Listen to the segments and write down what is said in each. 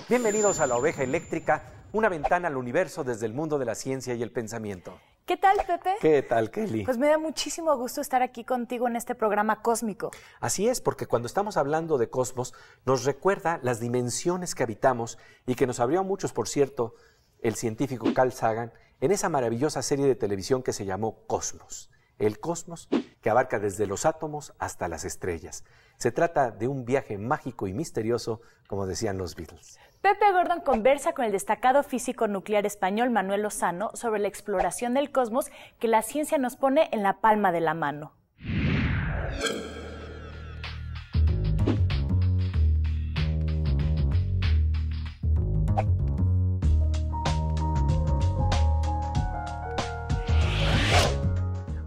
Bienvenidos a La Oveja Eléctrica, una ventana al universo desde el mundo de la ciencia y el pensamiento. ¿Qué tal, Pepe? ¿Qué tal, Kelly? Pues me da muchísimo gusto estar aquí contigo en este programa cósmico. Así es, porque cuando estamos hablando de cosmos, nos recuerda las dimensiones que habitamos y que nos abrió a muchos, por cierto, el científico Carl Sagan, en esa maravillosa serie de televisión que se llamó Cosmos. El cosmos que abarca desde los átomos hasta las estrellas. Se trata de un viaje mágico y misterioso, como decían los Beatles. Pepe Gordon conversa con el destacado físico nuclear español Manuel Lozano sobre la exploración del cosmos que la ciencia nos pone en la palma de la mano.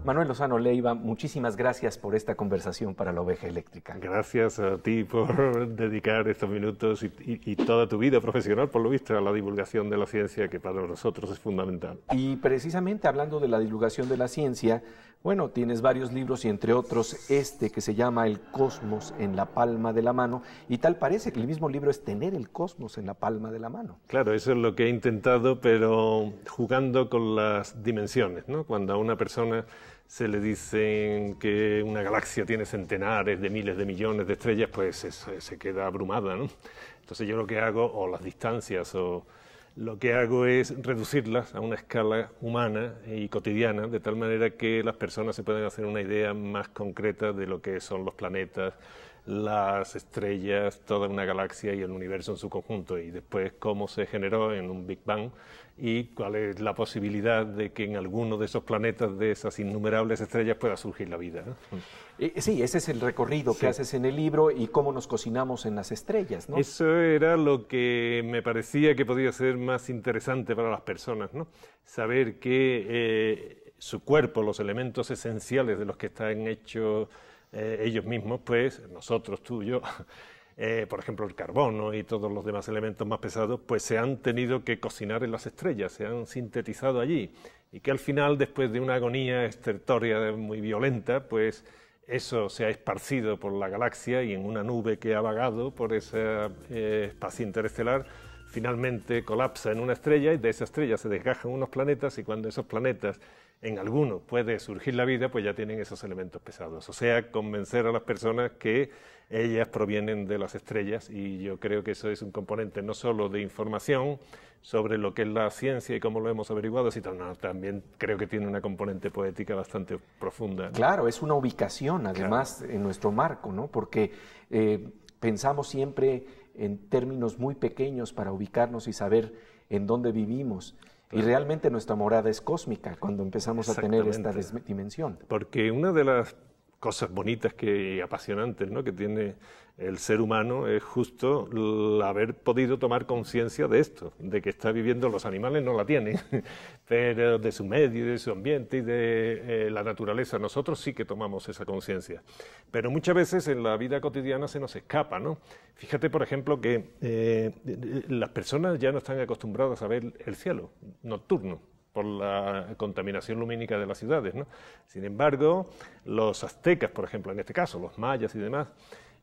Manuel Lozano Leiva, muchísimas gracias por esta conversación para La Oveja Eléctrica. Gracias a ti por dedicar estos minutos y toda tu vida profesional, por lo visto, a la divulgación de la ciencia, que para nosotros es fundamental. Y precisamente hablando de la divulgación de la ciencia, bueno, tienes varios libros y entre otros este que se llama El cosmos en la palma de la mano, y tal parece que el mismo libro es tener el cosmos en la palma de la mano. Claro, eso es lo que he intentado, pero jugando con las dimensiones, ¿no? Cuando a una persona se le dicen que una galaxia tiene centenares de miles de millones de estrellas, pues se queda abrumada, ¿no? Entonces yo lo que hago, o las distancias, o lo que hago es reducirlas a una escala humana y cotidiana, de tal manera que las personas se puedan hacer una idea más concreta de lo que son los planetas, las estrellas, toda una galaxia y el universo en su conjunto, y después cómo se generó en un Big Bang y cuál es la posibilidad de que en alguno de esos planetas, de esas innumerables estrellas, pueda surgir la vida, ¿no? Sí, ese es el recorrido que haces en el libro y cómo nos cocinamos en las estrellas, ¿no? Eso era lo que me parecía que podía ser más interesante para las personas, ¿no? Saber que su cuerpo, los elementos esenciales de los que están hechos ellos mismos, pues nosotros, tú, yo, por ejemplo el carbono y todos los demás elementos más pesados, pues se han tenido que cocinar en las estrellas, se han sintetizado allí, y que al final, después de una agonía estertórea muy violenta, pues eso se ha esparcido por la galaxia y en una nube que ha vagado por ese espacio interestelar, finalmente colapsa en una estrella y de esa estrella se desgajan unos planetas, y cuando esos planetas, en algunos puede surgir la vida, pues ya tienen esos elementos pesados. O sea, convencer a las personas que ellas provienen de las estrellas, y yo creo que eso es un componente no solo de información sobre lo que es la ciencia y cómo lo hemos averiguado, sino también creo que tiene una componente poética bastante profunda, ¿no? Claro, es una ubicación además en nuestro marco, ¿no? Porque pensamos siempre en términos muy pequeños para ubicarnos y saber en dónde vivimos. Y realmente nuestra morada es cósmica cuando empezamos a tener esta dimensión. Porque una de las cosas bonitas y apasionantes, ¿no?, que tiene el ser humano es justo el haber podido tomar conciencia de esto, de que está viviendo. Los animales no la tienen, pero de su medio, de su ambiente y de la naturaleza, nosotros sí que tomamos esa conciencia. Pero muchas veces en la vida cotidiana se nos escapa, ¿no? Fíjate, por ejemplo, que las personas ya no están acostumbradas a ver el cielo nocturno por la contaminación lumínica de las ciudades, ¿no? Sin embargo, los aztecas, por ejemplo, en este caso, los mayas y demás,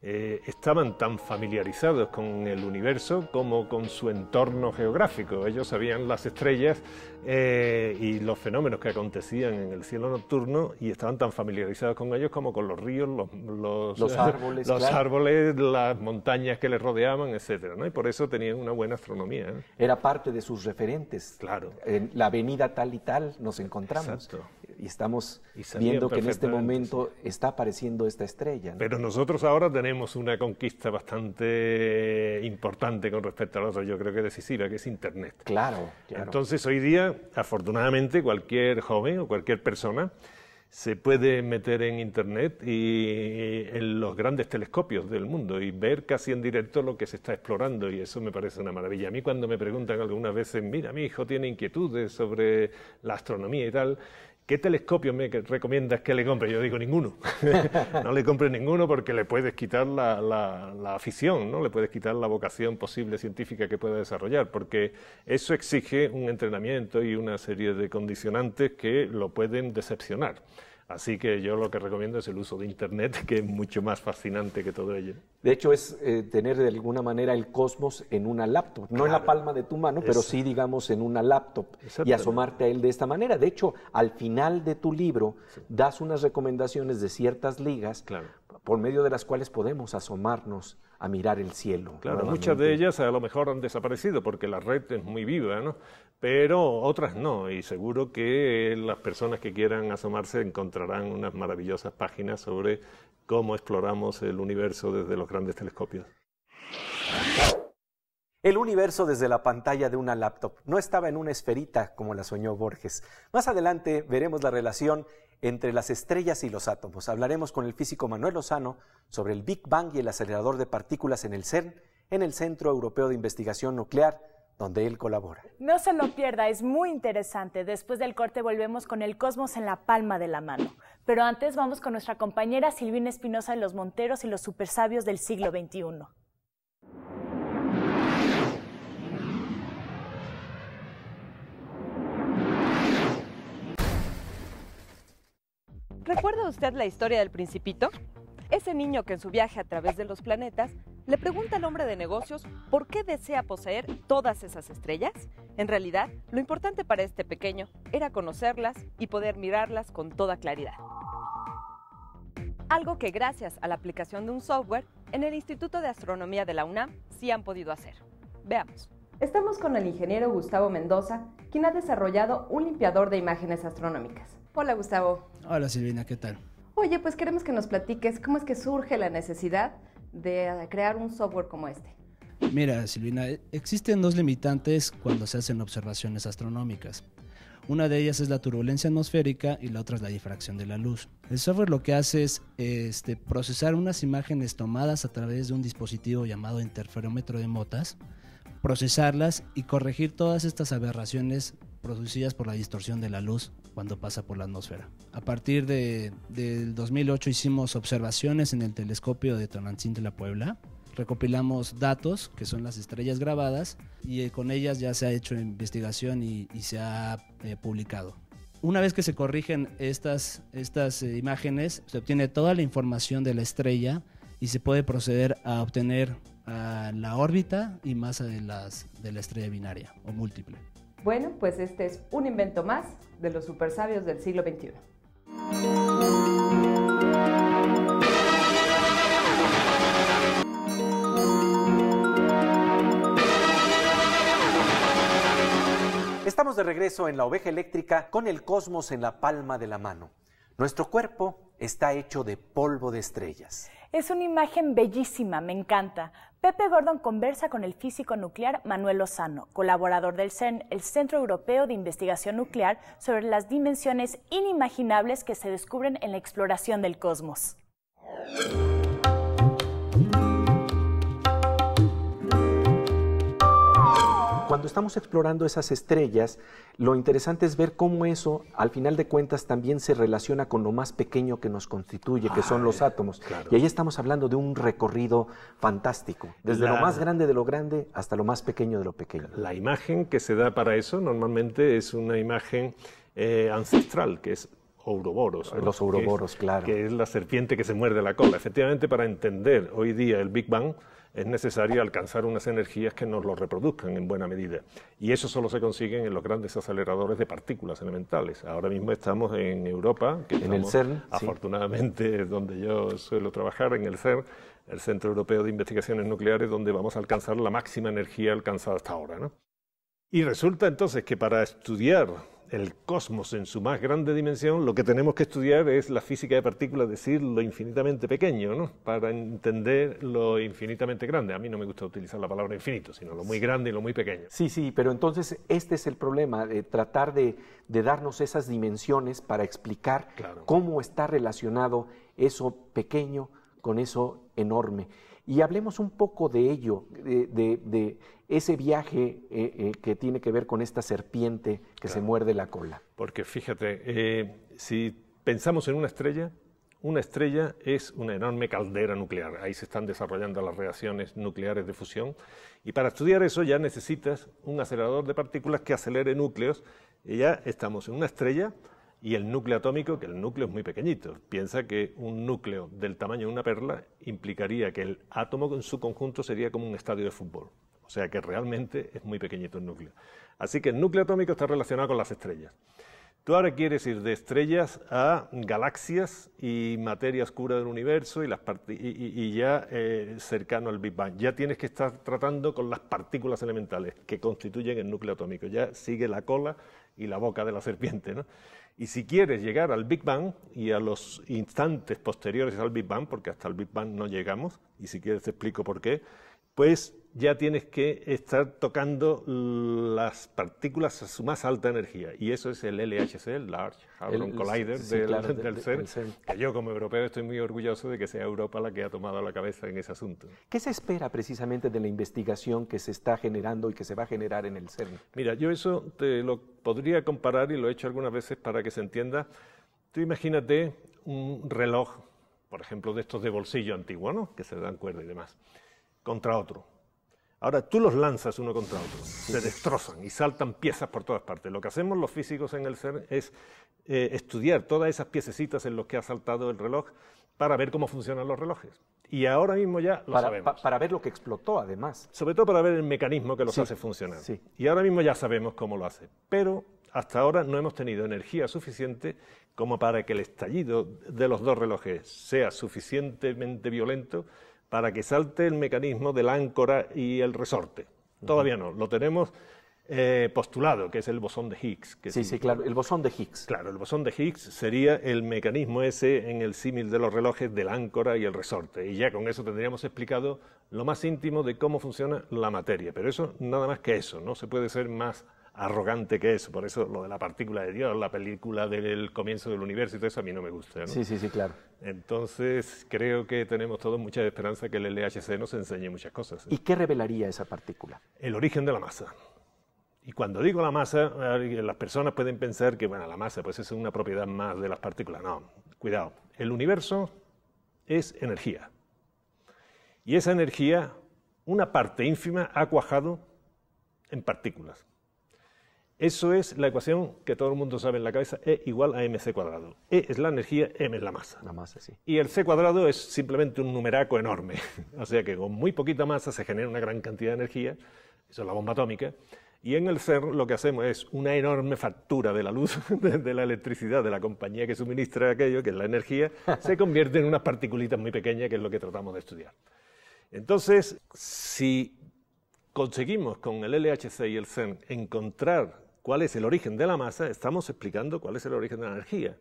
estaban tan familiarizados con el universo como con su entorno geográfico. Ellos sabían las estrellas y los fenómenos que acontecían en el cielo nocturno, y estaban tan familiarizados con ellos como con los ríos, los árboles, árboles, las montañas que les rodeaban, etcétera, ¿no? Y por eso tenían una buena astronomía, ¿eh? Era parte de sus referentes. Claro. En la avenida tal y tal nos encontramos. Exacto. Y estamos viendo que en este momento está apareciendo esta estrella, ¿no? Pero nosotros ahora tenemos una conquista bastante importante con respecto a la otra, yo creo que decisiva, que es Internet. Claro, claro. Entonces, hoy día, afortunadamente, cualquier joven o cualquier persona se puede meter en Internet y en los grandes telescopios del mundo y ver casi en directo lo que se está explorando, y eso me parece una maravilla. A mí, cuando me preguntan algunas veces, mira, mi hijo tiene inquietudes sobre la astronomía y tal, ¿qué telescopio me recomiendas que le compre? Yo digo, ninguno. No le compre ninguno, porque le puedes quitar la afición, ¿no? Le puedes quitar la vocación posible científica que pueda desarrollar, porque eso exige un entrenamiento y una serie de condicionantes que lo pueden decepcionar. Así que yo lo que recomiendo es el uso de Internet, que es mucho más fascinante que todo ello. De hecho, es tener de alguna manera el cosmos en una laptop, no en la palma de tu mano, pero sí, digamos, en una laptop y asomarte a él de esta manera. De hecho, al final de tu libro das unas recomendaciones de ciertas ligas por medio de las cuales podemos asomarnos a mirar el cielo. Claro, muchas de ellas a lo mejor han desaparecido porque la red es muy viva, ¿no? Pero otras no, y seguro que las personas que quieran asomarse encontrarán unas maravillosas páginas sobre cómo exploramos el universo desde los grandes telescopios. El universo desde la pantalla de una laptop. No estaba en una esferita como la soñó Borges. Más adelante veremos la relación entre las estrellas y los átomos. Hablaremos con el físico Manuel Lozano sobre el Big Bang y el acelerador de partículas en el CERN, en el Centro Europeo de Investigación Nuclear, donde él colabora. No se lo pierda, es muy interesante. Después del corte volvemos con el cosmos en la palma de la mano. Pero antes vamos con nuestra compañera Silvina Espinosa de los Monteros y los supersabios del siglo XXI. ¿Recuerda usted la historia del Principito? Ese niño que en su viaje a través de los planetas le pregunta al hombre de negocios por qué desea poseer todas esas estrellas. En realidad, lo importante para este pequeño era conocerlas y poder mirarlas con toda claridad. Algo que gracias a la aplicación de un software en el Instituto de Astronomía de la UNAM sí han podido hacer. Veamos. Estamos con el ingeniero Gustavo Mendoza, quien ha desarrollado un limpiador de imágenes astronómicas. Hola, Gustavo. Hola, Silvina, ¿qué tal? Oye, pues queremos que nos platiques cómo es que surge la necesidad de crear un software como este. Mira, Silvina, existen dos limitantes cuando se hacen observaciones astronómicas. Una de ellas es la turbulencia atmosférica y la otra es la difracción de la luz. El software lo que hace es procesar unas imágenes tomadas a través de un dispositivo llamado interferómetro de Motas, procesarlas y corregir todas estas aberraciones producidas por la distorsión de la luz cuando pasa por la atmósfera. A partir del 2008 hicimos observaciones en el telescopio de Tonantzin-de Puebla, recopilamos datos, que son las estrellas grabadas, y con ellas ya se ha hecho investigación y se ha publicado. Una vez que se corrigen estas imágenes, se obtiene toda la información de la estrella y se puede proceder a obtener la órbita y masa de la estrella binaria o múltiple. Bueno, pues este es un invento más de los supersabios del siglo XXI. Estamos de regreso en La Oveja Eléctrica con el cosmos en la palma de la mano. Nuestro cuerpo está hecho de polvo de estrellas. Es una imagen bellísima, me encanta. Pepe Gordon conversa con el físico nuclear Manuel Lozano, colaborador del CERN, el Centro Europeo de Investigación Nuclear, sobre las dimensiones inimaginables que se descubren en la exploración del cosmos. Cuando estamos explorando esas estrellas, lo interesante es ver cómo eso, al final de cuentas, también se relaciona con lo más pequeño que nos constituye, que son los átomos. Claro. Y ahí estamos hablando de un recorrido fantástico, desde lo más grande de lo grande hasta lo más pequeño de lo pequeño. La imagen que se da para eso normalmente es una imagen ancestral, que es Ouroboros, ¿no? Los Ouroboros, claro. Que es la serpiente que se muerde la cola. Efectivamente, para entender hoy día el Big Bang, es necesario alcanzar unas energías que nos lo reproduzcan en buena medida. Y eso solo se consigue en los grandes aceleradores de partículas elementales. Ahora mismo estamos en Europa, que en el CERN, afortunadamente es donde yo suelo trabajar, en el CERN, el Centro Europeo de Investigaciones Nucleares, donde vamos a alcanzar la máxima energía alcanzada hasta ahora, ¿no? Y resulta entonces que para estudiar el cosmos en su más grande dimensión, lo que tenemos que estudiar es la física de partículas, es decir, lo infinitamente pequeño, ¿no? Para entender lo infinitamente grande. A mí no me gusta utilizar la palabra infinito, sino lo muy grande y lo muy pequeño. Sí, pero entonces este es el problema, de tratar de darnos esas dimensiones para explicar cómo está relacionado eso pequeño con eso enorme. Y hablemos un poco de ello, de ese viaje que tiene que ver con esta serpiente que se muerde la cola. Porque fíjate, si pensamos en una estrella es una enorme caldera nuclear. Ahí se están desarrollando las reacciones nucleares de fusión. Y para estudiar eso ya necesitas un acelerador de partículas que acelere núcleos. Y ya estamos en una estrella Y el núcleo atómico, que el núcleo es muy pequeñito. Piensa que un núcleo del tamaño de una perla implicaría que el átomo en su conjunto sería como un estadio de fútbol. O sea que realmente es muy pequeñito el núcleo. Así que el núcleo atómico está relacionado con las estrellas. Tú ahora quieres ir de estrellas a galaxias y materia oscura del universo y ya cercano al Big Bang. Ya tienes que estar tratando con las partículas elementales que constituyen el núcleo atómico. Ya sigue la cola y la boca de la serpiente, ¿no? Y si quieres llegar al Big Bang y a los instantes posteriores al Big Bang, porque hasta el Big Bang no llegamos, y si quieres te explico por qué, pues ya tienes que estar tocando las partículas a su más alta energía. Y eso es el LHC, el Large Hadron Collider del CERN, que yo como europeo estoy muy orgulloso de que sea Europa la que ha tomado la cabeza en ese asunto. ¿Qué se espera precisamente de la investigación que se está generando y que se va a generar en el CERN? Mira, yo eso te lo podría comparar y lo he hecho algunas veces para que se entienda. Tú imagínate un reloj, por ejemplo, de estos de bolsillo antiguo, ¿no?, que se dan cuerda y demás, contra otro. Ahora tú los lanzas uno contra otro, se destrozan y saltan piezas por todas partes. Lo que hacemos los físicos en el CERN es estudiar todas esas piececitas en las que ha saltado el reloj para ver cómo funcionan los relojes. Y ahora mismo ya lo sabemos. Para ver lo que explotó, además. Sobre todo para ver el mecanismo que los hace funcionar. Sí. Y ahora mismo ya sabemos cómo lo hace. Pero hasta ahora no hemos tenido energía suficiente como para que el estallido de los dos relojes sea suficientemente violento para que salte el mecanismo del áncora y el resorte. Todavía no, lo tenemos postulado, que es el bosón de Higgs. Sí, claro, el bosón de Higgs. Claro, el bosón de Higgs sería el mecanismo ese en el símil de los relojes del áncora y el resorte. Y ya con eso tendríamos explicado lo más íntimo de cómo funciona la materia. Pero eso, nada más que eso, no se puede ser más arrogante que eso. Por eso lo de la partícula de Dios, la película del comienzo del universo y todo eso a mí no me gusta, ¿no? Sí, claro. Entonces creo que tenemos todos mucha esperanza que el LHC nos enseñe muchas cosas. ¿Y qué revelaría esa partícula? El origen de la masa. Y cuando digo la masa, las personas pueden pensar que, bueno, la masa pues es una propiedad más de las partículas. No, cuidado. El universo es energía. Y esa energía, una parte ínfima, ha cuajado en partículas. Eso es la ecuación que todo el mundo sabe en la cabeza, E igual a mc cuadrado. E es la energía, m es la masa. La masa, sí. Y el c cuadrado es simplemente un numeraco enorme. O sea que con muy poquita masa se genera una gran cantidad de energía, eso es la bomba atómica, y en el CERN lo que hacemos es una enorme factura de la luz, de la electricidad de la compañía que suministra aquello, que es la energía, se convierte en unas particulitas muy pequeñas, que es lo que tratamos de estudiar. Entonces, si conseguimos con el LHC y el CERN encontrar cuál es el origen de la masa, estamos explicando cuál es el origen de la energía.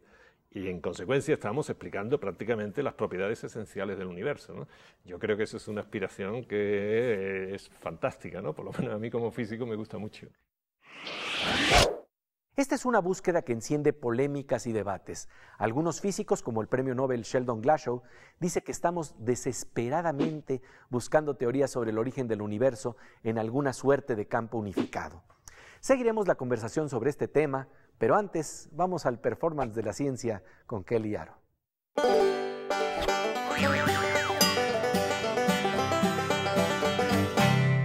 Y en consecuencia estamos explicando prácticamente las propiedades esenciales del universo, ¿no? Yo creo que eso es una aspiración que es fantástica, ¿no? Por lo menos a mí como físico me gusta mucho. Esta es una búsqueda que enciende polémicas y debates. Algunos físicos, como el premio Nobel Sheldon Glashow, dice que estamos desesperadamente buscando teorías sobre el origen del universo en alguna suerte de campo unificado. Seguiremos la conversación sobre este tema, pero antes vamos al performance de la ciencia con Kelly Aro.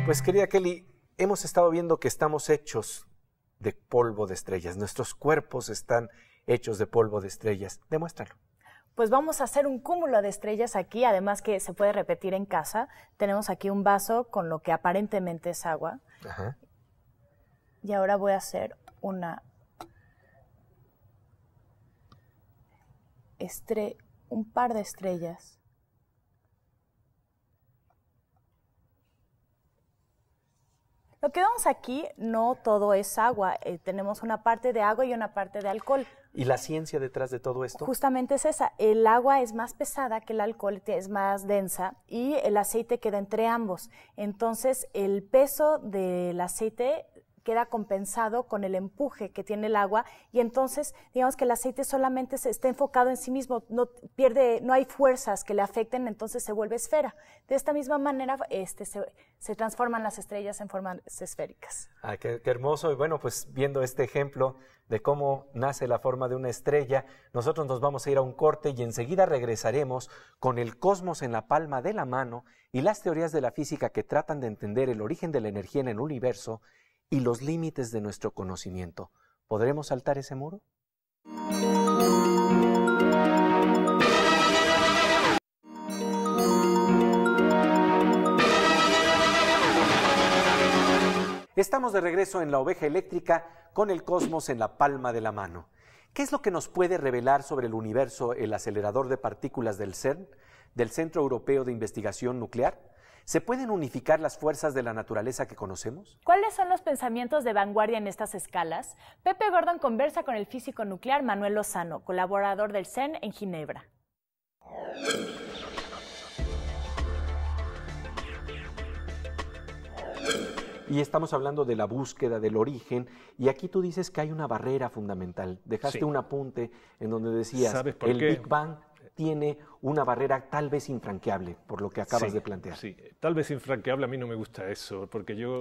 Pues querida Kelly, hemos estado viendo que estamos hechos de polvo de estrellas. Nuestros cuerpos están hechos de polvo de estrellas. Demuéstralo. Pues vamos a hacer un cúmulo de estrellas aquí, además que se puede repetir en casa. Tenemos aquí un vaso con lo que aparentemente es agua. Ajá. Y ahora voy a hacer un par de estrellas. Lo que vemos aquí no todo es agua, tenemos una parte de agua y una parte de alcohol. ¿Y la ciencia detrás de todo esto? Justamente es esa, el agua es más pesada que el alcohol, es más densa y el aceite queda entre ambos. Entonces el peso del aceite queda compensado con el empuje que tiene el agua y entonces digamos que el aceite solamente se está enfocado en sí mismo, no hay fuerzas que le afecten, entonces se vuelve esfera. De esta misma manera se transforman las estrellas en formas esféricas. Ah, qué hermoso. Y bueno, pues viendo este ejemplo de cómo nace la forma de una estrella, nosotros nos vamos a ir a un corte y enseguida regresaremos con el cosmos en la palma de la mano y las teorías de la física que tratan de entender el origen de la energía en el universo y los límites de nuestro conocimiento. ¿Podremos saltar ese muro? Estamos de regreso en La Oveja Eléctrica con el cosmos en la palma de la mano. ¿Qué es lo que nos puede revelar sobre el universo el acelerador de partículas del CERN, del Centro Europeo de Investigación Nuclear? ¿Se pueden unificar las fuerzas de la naturaleza que conocemos? ¿Cuáles son los pensamientos de vanguardia en estas escalas? Pepe Gordon conversa con el físico nuclear Manuel Lozano, colaborador del CERN en Ginebra. Y estamos hablando de la búsqueda del origen, y aquí tú dices que hay una barrera fundamental. Dejaste un apunte en donde decías, ¿sabes por el qué? Big Bang tiene una barrera tal vez infranqueable, por lo que acabas de plantear. Sí, tal vez infranqueable, a mí no me gusta eso, porque yo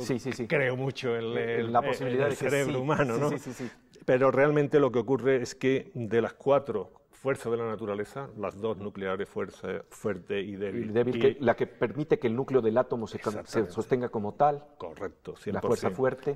creo mucho en la posibilidad en el de que cerebro humano, ¿no? Sí. Pero realmente lo que ocurre es que de las 4 fuerzas de la naturaleza, las 2 nucleares, fuerza fuerte y débil. La que permite que el núcleo del átomo se sostenga como tal. Correcto, 100%. La fuerza fuerte.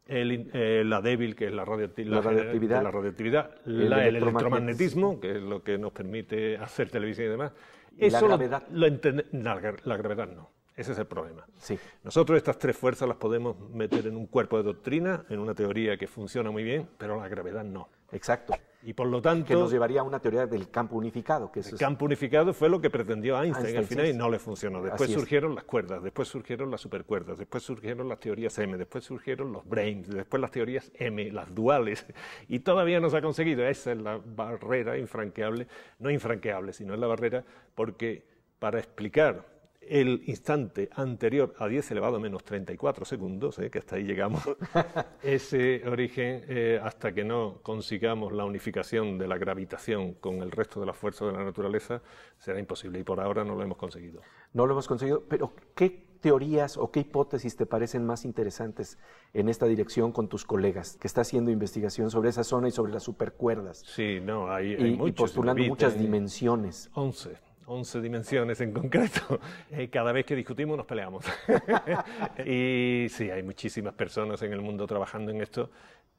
La débil, que es la radioactividad, el electromagnetismo, que es lo que nos permite hacer televisión y demás. La gravedad. La gravedad no. Ese es el problema. Sí. Nosotros estas 3 fuerzas las podemos meter en un cuerpo de doctrina, en una teoría que funciona muy bien, pero la gravedad no. Exacto. Y por lo tanto... Que nos llevaría a una teoría del campo unificado. El campo unificado fue lo que pretendió Einstein al final, sí. Y no le funcionó. Después surgieron las cuerdas, después surgieron las supercuerdas, después surgieron las teorías M, después surgieron los brains, después las teorías M, las duales, y todavía no se ha conseguido. Esa es la barrera infranqueable, no infranqueable, sino es la barrera porque para explicar el instante anterior a 10 elevado a menos 34 segundos, que hasta ahí llegamos, ese origen, hasta que no consigamos la unificación de la gravitación con el resto de las fuerzas de la naturaleza, será imposible, y por ahora no lo hemos conseguido. No lo hemos conseguido, pero ¿qué teorías o qué hipótesis te parecen más interesantes en esta dirección con tus colegas, que está haciendo investigación sobre esa zona y sobre las supercuerdas? Sí, no, hay muchos. Y postulando muchas dimensiones. 11 dimensiones en concreto. Cada vez que discutimos nos peleamos. Y sí, hay muchísimas personas en el mundo trabajando en esto,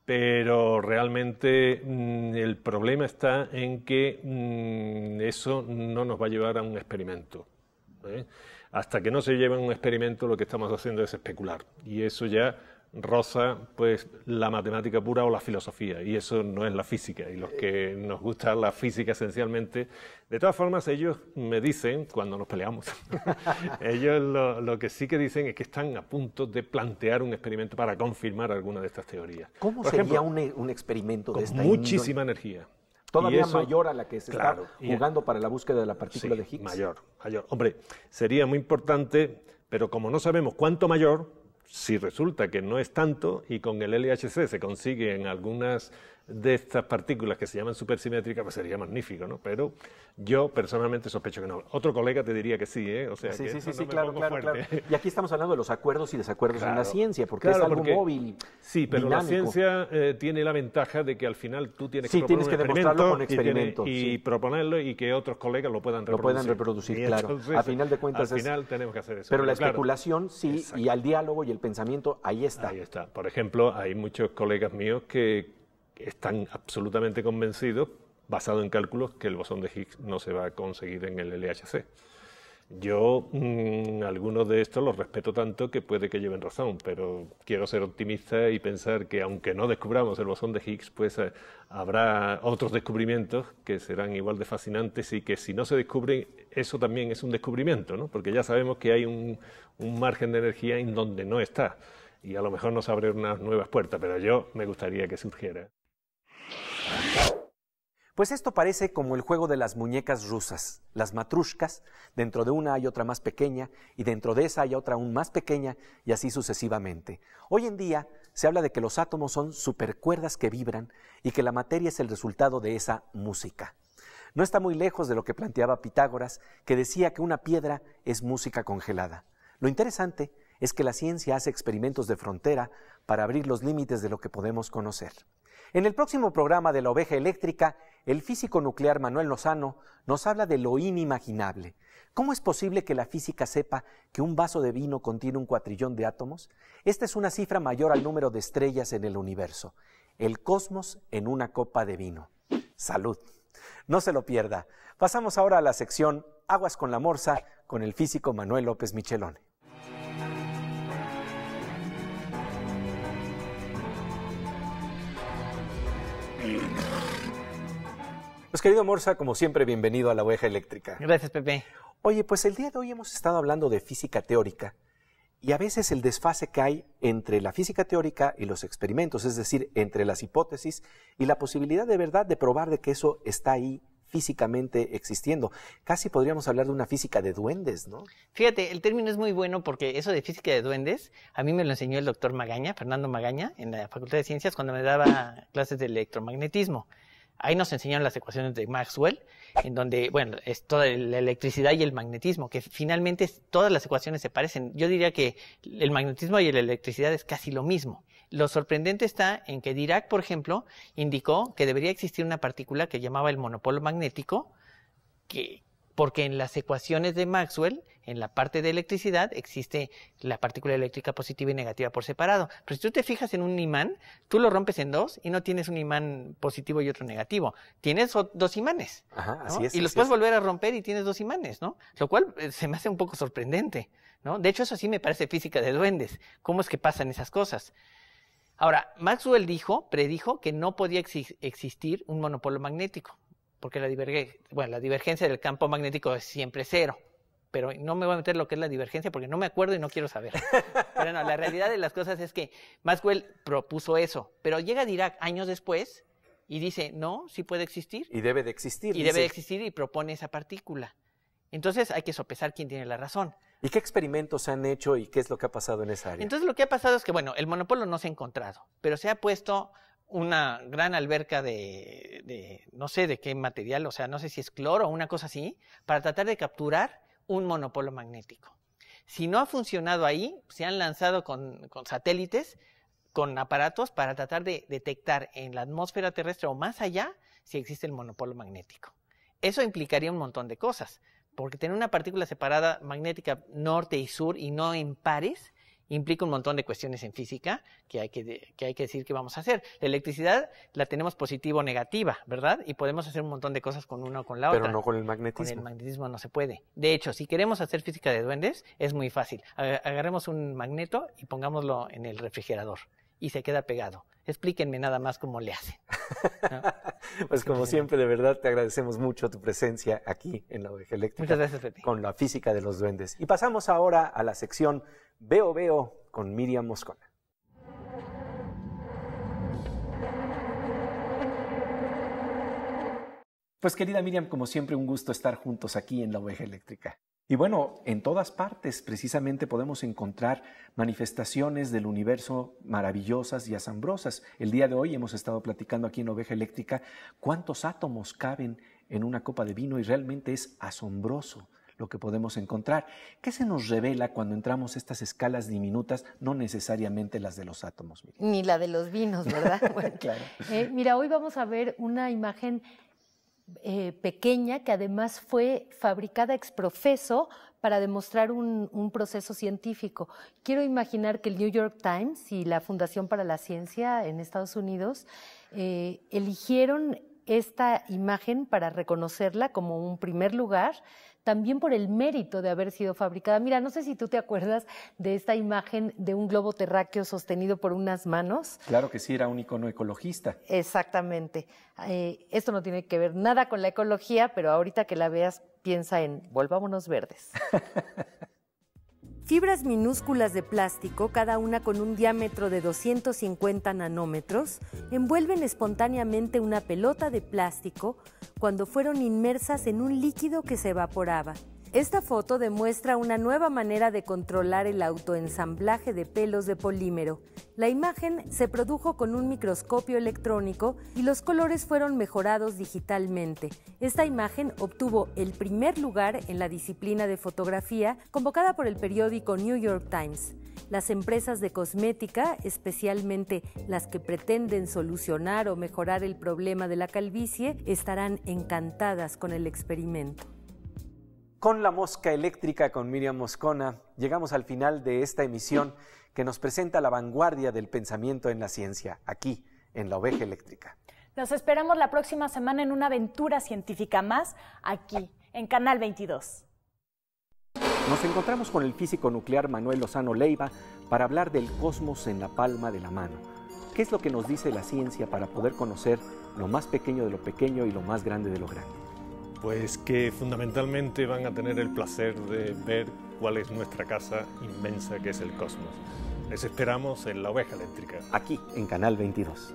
pero realmente el problema está en que eso no nos va a llevar a un experimento. Hasta que no se lleve a un experimento, lo que estamos haciendo es especular. Y eso ya roza pues la matemática pura o la filosofía, y eso no es la física. Y los que nos gusta la física esencialmente, de todas formas ellos me dicen cuando nos peleamos, ellos lo que sí que dicen es que están a punto de plantear un experimento para confirmar alguna de estas teorías. ¿Cómo sería un experimento de esta índole? Con muchísima energía. Todavía mayor a la que se está jugando para la búsqueda de la partícula de Higgs. Mayor. Hombre, sería muy importante, pero como no sabemos cuánto mayor, si resulta que no es tanto, y con el LHC se consiguen algunas de estas partículas que se llaman supersimétricas, pues sería magnífico, ¿no? Pero yo personalmente sospecho que no. Otro colega te diría que sí, ¿eh? O sea, sí, que sí, claro. Y aquí estamos hablando de los acuerdos y desacuerdos en la ciencia, porque es algo móvil. Sí, pero dinámico. La ciencia tiene la ventaja de que al final tú tienes que proponer un demostrarlo con experimentos y proponerlo, y que otros colegas lo puedan reproducir. Claro. Entonces, a final de cuentas al final tenemos que hacer eso. Pero la especulación sí, y al diálogo y el pensamiento, ahí está. Ahí está. Por ejemplo, hay muchos colegas míos que están absolutamente convencidos, basado en cálculos, que el bosón de Higgs no se va a conseguir en el LHC. Yo algunos de estos los respeto tanto que puede que lleven razón, pero quiero ser optimista y pensar que aunque no descubramos el bosón de Higgs, pues habrá otros descubrimientos que serán igual de fascinantes, y que si no se descubren, eso también es un descubrimiento, ¿no? Porque ya sabemos que hay un margen de energía en donde no está, y a lo mejor nos abre unas nuevas puertas, pero yo me gustaría que surgiera. Pues esto parece como el juego de las muñecas rusas, las matrushkas. Dentro de una hay otra más pequeña, y dentro de esa hay otra aún más pequeña, y así sucesivamente. Hoy en día se habla de que los átomos son supercuerdas que vibran y que la materia es el resultado de esa música. No está muy lejos de lo que planteaba Pitágoras, que decía que una piedra es música congelada. Lo interesante es que la ciencia hace experimentos de frontera para abrir los límites de lo que podemos conocer. En el próximo programa de La Oveja Eléctrica, el físico nuclear Manuel Lozano nos habla de lo inimaginable. ¿Cómo es posible que la física sepa que un vaso de vino contiene 1 cuatrillón de átomos? Esta es una cifra mayor al número de estrellas en el universo. El cosmos en una copa de vino. salud. No se lo pierda. Pasamos ahora a la sección Aguas con la Morsa con el físico Manuel López Michelone. Pues querido Morsa, como siempre, bienvenido a La Oveja Eléctrica. Gracias, Pepe. Oye, pues el día de hoy hemos estado hablando de física teórica y a veces el desfase que hay entre la física teórica y los experimentos, es decir, entre las hipótesis y la posibilidad de verdad de probar de que eso está ahí físicamente existiendo. Casi podríamos hablar de una física de duendes, ¿no? Fíjate, el término es muy bueno porque eso de física de duendes, a mí me lo enseñó el doctor Magaña, Fernando Magaña, en la Facultad de Ciencias cuando me daba clases de electromagnetismo. Ahí nos enseñaron las ecuaciones de Maxwell, en donde, bueno, es toda la electricidad y el magnetismo, que finalmente todas las ecuaciones se parecen. Yo diría que el magnetismo y la electricidad es casi lo mismo. Lo sorprendente está en que Dirac, por ejemplo, indicó que debería existir una partícula que llamaba el monopolo magnético, porque en las ecuaciones de Maxwell, en la parte de electricidad, existe la partícula eléctrica positiva y negativa por separado. Pero si tú te fijas en un imán, tú lo rompes en dos y no tienes un imán positivo y otro negativo. Tienes dos imanes. Ajá, ¿no? así es. Y los puedes volver a romper y tienes dos imanes, ¿no? Lo cual se me hace un poco sorprendente, ¿no? De hecho, eso sí me parece física de duendes. ¿Cómo es que pasan esas cosas? Ahora, Maxwell predijo que no podía existir un monopolo magnético, porque la divergencia del campo magnético es siempre cero. Pero no me voy a meter lo que es la divergencia porque no me acuerdo y no quiero saber. Pero no, la realidad de las cosas es que Maxwell propuso eso, pero llega Dirac años después y dice, no, sí puede existir. Y debe de existir. Y debe de existir y propone esa partícula. Entonces hay que sopesar quién tiene la razón. ¿Y qué experimentos se han hecho y qué es lo que ha pasado en esa área? Entonces lo que ha pasado es que, bueno, el monopolo no se ha encontrado, pero se ha puesto una gran alberca de no sé de qué material, o sea, no sé si es cloro o una cosa así, para tratar de capturar un monopolo magnético. Si no ha funcionado ahí, se han lanzado con satélites, con aparatos para tratar de detectar en la atmósfera terrestre o más allá si existe el monopolo magnético. Eso implicaría un montón de cosas, porque tener una partícula separada magnética norte y sur y no en pares implica un montón de cuestiones en física que hay que decir que vamos a hacer. La electricidad la tenemos positiva o negativa, ¿verdad? Y podemos hacer un montón de cosas con una o con la otra. Pero no con el magnetismo. Con el magnetismo no se puede. De hecho, si queremos hacer física de duendes, es muy fácil. Agarremos un magneto y pongámoslo en el refrigerador y se queda pegado. Explíquenme nada más cómo le hacen, ¿no? Pues como siempre, de verdad, te agradecemos mucho tu presencia aquí en La Oveja Eléctrica. Muchas gracias, Pepe. Con la física de los duendes. Y pasamos ahora a la sección Veo con Miriam Moscona. Pues querida Miriam, como siempre, un gusto estar juntos aquí en La Oveja Eléctrica. Y bueno, en todas partes precisamente podemos encontrar manifestaciones del universo maravillosas y asombrosas. El día de hoy hemos estado platicando aquí en La Oveja Eléctrica cuántos átomos caben en una copa de vino y realmente es asombroso lo que podemos encontrar. ¿Qué se nos revela cuando entramos a estas escalas diminutas, no necesariamente las de los átomos? Miriam? Ni la de los vinos, ¿verdad? Bueno, claro. Mira, hoy vamos a ver una imagen pequeña que además fue fabricada ex profeso para demostrar un proceso científico. Quiero imaginar que el New York Times y la Fundación para la Ciencia en Estados Unidos eligieron esta imagen para reconocerla como un primer lugar, también por el mérito de haber sido fabricada. Mira, no sé si tú te acuerdas de esta imagen de un globo terráqueo sostenido por unas manos. Claro que sí, era un icono ecologista. Exactamente. Esto no tiene que ver nada con la ecología, pero ahorita que la veas, piensa en volvámonos verdes. Fibras minúsculas de plástico, cada una con un diámetro de 250 nanómetros, envuelven espontáneamente una pelota de plástico cuando fueron inmersas en un líquido que se evaporaba. Esta foto demuestra una nueva manera de controlar el autoensamblaje de pelos de polímero. La imagen se produjo con un microscopio electrónico y los colores fueron mejorados digitalmente. Esta imagen obtuvo el primer lugar en la disciplina de fotografía convocada por el periódico New York Times. Las empresas de cosmética, especialmente las que pretenden solucionar o mejorar el problema de la calvicie, estarán encantadas con el experimento. Con la mosca eléctrica con Miriam Moscona, llegamos al final de esta emisión que nos presenta la vanguardia del pensamiento en la ciencia, aquí en La Oveja Eléctrica. Los esperamos la próxima semana en una aventura científica más, aquí, en Canal 22. Nos encontramos con el físico nuclear Manuel Lozano Leiva para hablar del cosmos en la palma de la mano. ¿Qué es lo que nos dice la ciencia para poder conocer lo más pequeño de lo pequeño y lo más grande de lo grande? Pues que fundamentalmente van a tener el placer de ver cuál es nuestra casa inmensa que es el cosmos. Les esperamos en La Oveja Eléctrica. Aquí, en Canal 22.